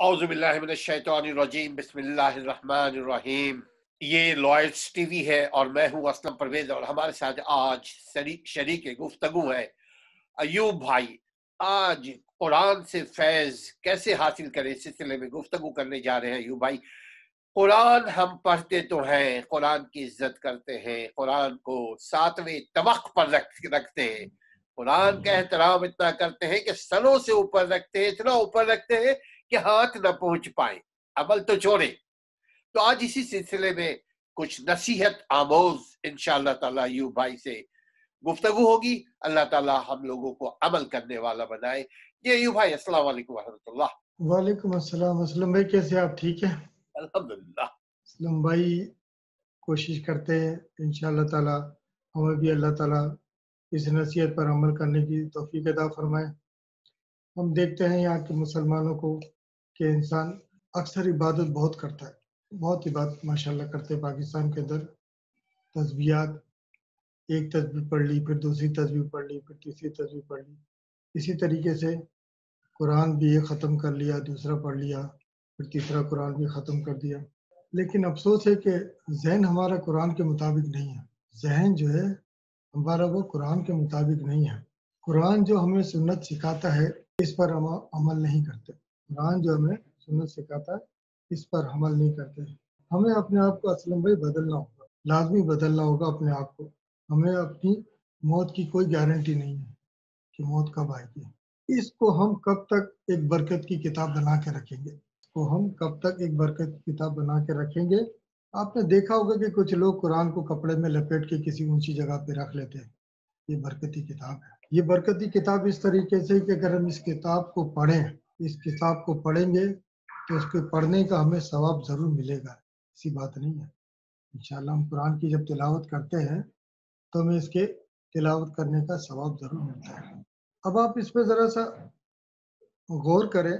اعوذ باللہ من الشیطان الرجیم، بسم اللہ الرحمن الرحیم۔ یہ لوائڈس ٹی وی ہے اور میں ہوں اسلم پرویز، اور ہمارے ساتھ آج شریک گفتگو ہے ایوب بھائی۔ آج قرآن سے فیض کیسے حاصل کریں اس سلسلے میں گفتگو کرنے جا رہے ہیں ایوب بھائی۔ قرآن ہم پڑھتے تو ہیں، قرآن کی عزت کرتے ہیں، قرآن کو 7ویں طبق پر رکھتے ہیں، قرآن کا احترام اتنا کرتے ہیں کہ سروں سے اوپر رکھتے ہیں، اتنا اوپر رکھتے ہیں کہ ہاتھ نہ پہنچ پائیں، عمل تو چھوڑے۔ تو آج اسی سلسلے میں کچھ نصیحت آموز انشاءاللہ تعالیٰ ایوب بھائی سے گفتگو ہوگی۔ اللہ تعالیٰ ہم لوگوں کو عمل کرنے والا بنائے۔ جی ایوب بھائی، السلام علیکم ورحمۃ اللہ۔ وعلیکم السلام۔ اسلم بھائی کیسے آپ؟ ٹھیک ہیں الحمدللہ۔ اسلم بھائی کوشش کرتے ہیں انشاءاللہ تعالی ہمیں بھی اللہ تعالی اس نصیحت پر عمل کرنے کی توفیق عطا فرمائے۔ ہم دیکھتے ہیں یہاں کے مسلمانوں کو کہ انسان اکثر عبادت بہت کرتا ہے، بہت عبادت ماشاءاللہ کرتے ہیں۔ پاکستان کے اندر تسبیحات، ایک تسبیح پڑھ لی، پھر دوسری تسبیح پڑھ لی، پھر تیسری تسبیح پڑھ لی، اسی طریقے سے قرآن بھی ایک ختم کر لیا، دوسرا پڑھ لیا، پھر تیسرا قرآن بھی ختم کر دیا۔ لیکن افسوس ہے کہ ذہن ہمارا قرآن کے مطابق نہیں ہے۔ ذہن جو ہے ہمارا وہ قرآن کے مطابق نہیں ہے۔ قرآن جو ہمیں سنت سکھاتا ہے اس پر ہم عمل نہیں کرتے۔ قرآن جو ہمیں سنت سکھاتا ہے اس پر عمل نہیں کرتے۔ ہمیں اپنے آپ کو اسلم بھائی بدلنا ہوگا، لازمی بدلنا ہوگا اپنے آپ کو۔ ہمیں اپنی موت کی کوئی گارنٹی نہیں ہے کہ موت کب آئے گی۔ اس کو ہم کب تک ایک برکت کی کتاب بنا کے رکھیں گے؟ کب تک ایک برکت کی کتاب بنا کے رکھیں گے؟ آپ نے دیکھا ہوگا کہ کچھ لوگ قرآن کو کپڑے میں لپیٹ کے کسی اونچی جگہ پہ رکھ لیتے ہیں، یہ برکتی کتاب ہے۔ یہ برکتی کتاب اس طریقے سے کہ اگر ہم اس کتاب کو پڑھیں، اس کتاب کو پڑھیں گے تو اس کے پڑھنے کا ہمیں ثواب ضرور ملے گا، ایسی بات نہیں ہے۔ انشاءاللہ ہم قرآن کی جب تلاوت کرتے ہیں تو ہمیں اس کے تلاوت کرنے کا ثواب ضرور ملتا ہے۔ اب آپ اس پہ ذرا سا غور کریں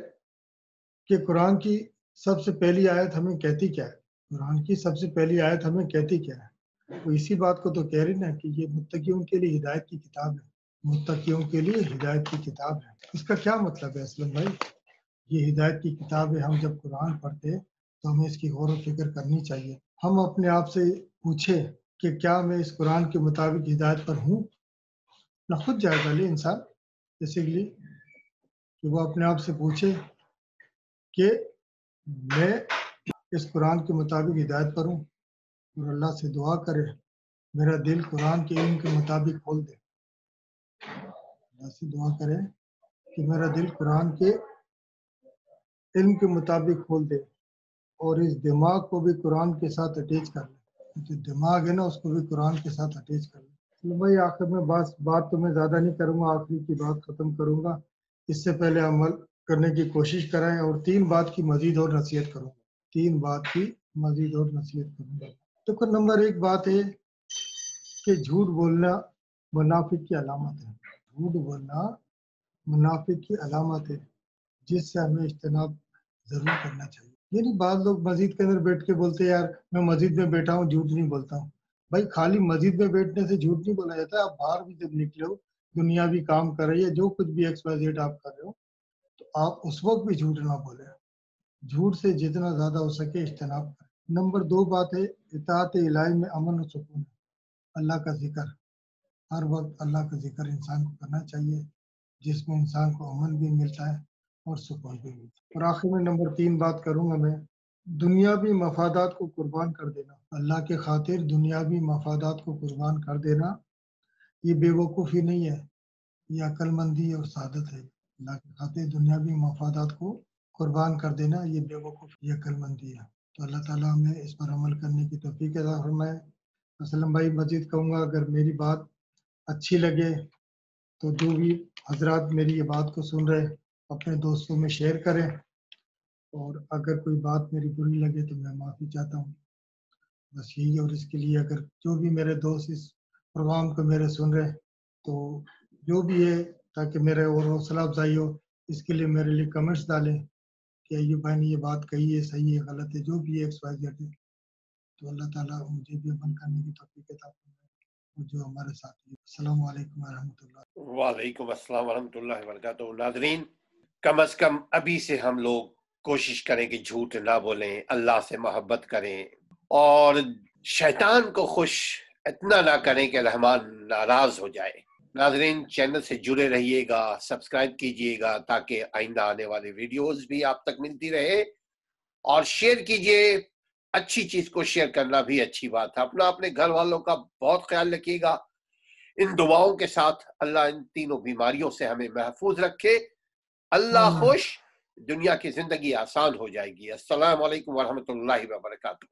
کہ قرآن کی سب سے پہلی آیت ہمیں کہتی کیا ہے۔ قرآن کی سب سے پہلی آیت ہمیں کہتی کیا ہے؟ وہ اسی بات کو تو کہہ رہی نا کہ یہ متقیوں کے لیے ہدایت کی کتاب ہے، متقیوں کے لیے ہدایت کی کتاب ہے۔ اس کا کیا مطلب ہے اسلم بھائی؟ یہ ہدایت کی کتاب ہے۔ ہم جب قرآن پڑھتے تو ہمیں اس کی غور و فکر کرنی چاہیے۔ ہم اپنے آپ سے پوچھیں کہ کیا میں اس قرآن کے مطابق ہدایت پر ہوں؟ نہ خود جائزہ لے انسان، جیسے کہ وہ اپنے آپ سے پوچھے کہ میں اس قرآن کے مطابق ہدایت پر ہوں، اور اللہ سے دعا کرے میرا دل قرآن کے علم کے مطابق کھول دے۔ اللہ سے دعا کرے کہ میرا دل قرآن کے علم کے مطابق کھول دے، اور اس دماغ کو بھی قرآن کے ساتھ اٹیچ کر لے۔ جو دماغ ہے نا اس کو بھی قرآن کے ساتھ اٹیچ کر لے۔ بھائی آخر میں بات تو میں زیادہ نہیں کروں گا، آخری کی بات ختم کروں گا۔ اس سے پہلے عمل کرنے کی کوشش کریں، اور 3 بات کی مزید اور نصیحت کروں گا۔ 3 بات کی مزید اور نصیحت کروں گا۔ تو نمبر 1 بات ہے کہ جھوٹ بولنا منافق کی علامت ہے۔ جھوٹ بولنا منافق کی علامت ہے، جس سے ہمیں اجتناب ضرور کرنا چاہیے۔ یعنی بعض لوگ مسجد کے اندر بیٹھ کے بولتے ہیں یار میں مسجد میں بیٹھا ہوں، جھوٹ نہیں بولتا ہوں۔ بھائی خالی مسجد میں بیٹھنے سے جھوٹ نہیں بولا جاتا ہے۔ آپ باہر بھی جب نکلے ہو، دنیاوی کام کر رہی ہے، جو کچھ بھی ایکس وائی زیڈ آپ کر رہے ہو، تو آپ اس وقت بھی جھوٹ نہ بولے۔ جھوٹ سے جتنا زیادہ ہو سکے اجتناب کریں۔ نمبر 2 بات ہے اطاعت الہی میں امن و سکون ہے۔ اللہ کا ذکر، ہر وقت اللہ کا ذکر انسان کو کرنا چاہیے، جس میں انسان کو امن بھی ملتا ہے اور سکون بھی ملتا ہے۔ اور آخر میں نمبر 3 بات کروں گا میں، دنیاوی مفادات کو قربان کر دینا۔ اللہ کے خاطر دنیاوی مفادات کو قربان کر دینا یہ بے وقوفی نہیں ہے، یہ عقل مندی اور سعادت ہے۔ اللہ کی خاطر دنیاوی مفادات کو قربان کر دینا یہ بے وقوفی، یہ عقل مندی ہے۔ تو اللہ تعالیٰ ہمیں اس پر عمل کرنے کی توفیق عطا فرمائے۔ اسلم بھائی مزید کہوں گا اگر میری بات اچھی لگے تو جو بھی حضرات میری یہ بات کو سن رہے اپنے دوستوں میں شیئر کریں، اور اگر کوئی بات میری بری لگے تو میں معافی چاہتا ہوں، بس یہی۔ اور اس کے لیے اگر جو بھی میرے دوست اس پروگرام کو میرے سن رہے تو جو بھی ہے تاکہ میرے اور حوصلہ افزائی ہو، اس کے لیے میرے لیے کمنٹس ڈالیں کہ ایوب بھائی نے یہ بات کہی ہے، صحیح ہے غلط ہے، جو بھی ہے ایکس وائی زیڈ ہے۔ تو اللہ تعالیٰ مجھے بھی عمل کرنے کی توفیق عطا فرمائے، اور جو ہمارے ساتھی۔ السلام علیکم ورحمۃ اللہ۔ وعلیکم السلام ورحمۃ اللہ وبرکاتہ۔ ناظرین، کم از کم ابھی سے ہم لوگ کوشش کریں کہ جھوٹ نہ بولیں، اللہ سے محبت کریں، اور شیطان کو خوش اتنا نہ کریں کہ رحمان ناراض ہو جائے۔ ناظرین، چینل سے جڑے رہیے گا، سبسکرائب کیجئے گا تاکہ آئندہ آنے والے ویڈیوز بھی آپ تک ملتی رہے، اور شیئر کیجئے۔ اچھی چیز کو شیئر کرنا بھی اچھی بات ہے۔ اپنے گھر والوں کا بہت خیال رکھیے گا۔ ان دعاؤں کے ساتھ اللہ ان تینوں بیماریوں سے ہمیں محفوظ رکھے۔ اللہ خوش، دنیا کی زندگی آسان ہو جائے گی۔ السلام علیکم ورحمۃ اللہ وبرکاتہ۔